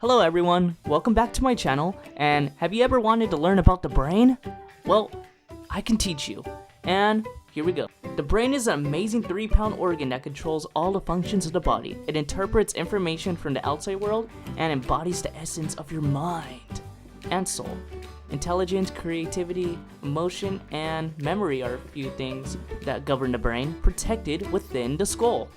Hello everyone, welcome back to my channel, and have you ever wanted to learn about the brain? Well, I can teach you, and here we go. The brain is an amazing 3-pound organ that controls all the functions of the body. It interprets information from the outside world and embodies the essence of your mind and soul. Intelligence, creativity, emotion, and memory are a few things that govern the brain, protected within the skull.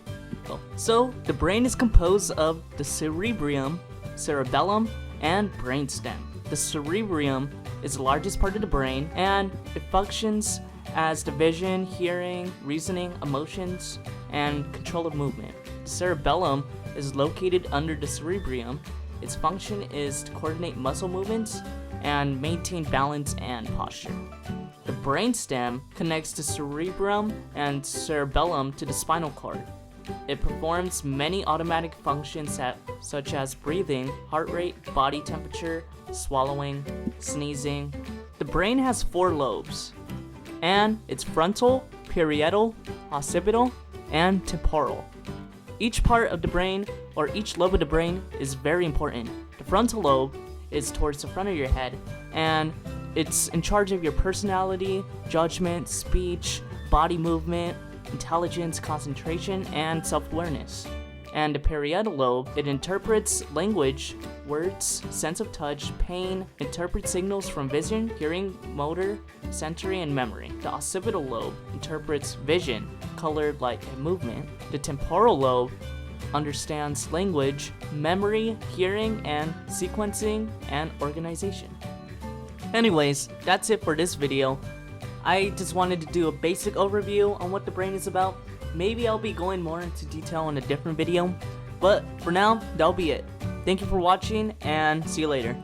So, the brain is composed of the cerebrum, cerebellum, and brainstem. The cerebrum is the largest part of the brain, and it functions as the vision, hearing, reasoning, emotions, and control of movement. The cerebellum is located under the cerebrum. Its function is to coordinate muscle movements and maintain balance and posture. The brainstem connects the cerebrum and cerebellum to the spinal cord. It performs many automatic functions such as breathing, heart rate, body temperature, swallowing, sneezing. The brain has 4 lobes, and it's frontal, parietal, occipital, and temporal. Each part of the brain, or each lobe of the brain, is very important. The frontal lobe is towards the front of your head, and it's in charge of your personality, judgment, speech, body movement, intelligence, concentration, and self-awareness. And the parietal lobe, it interprets language, words, sense of touch, pain, interprets signals from vision, hearing, motor, sensory, and memory. The occipital lobe interprets vision, color, light, and movement. The temporal lobe understands language, memory, hearing, and sequencing, and organization. Anyways, that's it for this video. I just wanted to do a basic overview on what the brain is about. Maybe I'll be going more into detail in a different video, but for now, that'll be it. Thank you for watching, and see you later.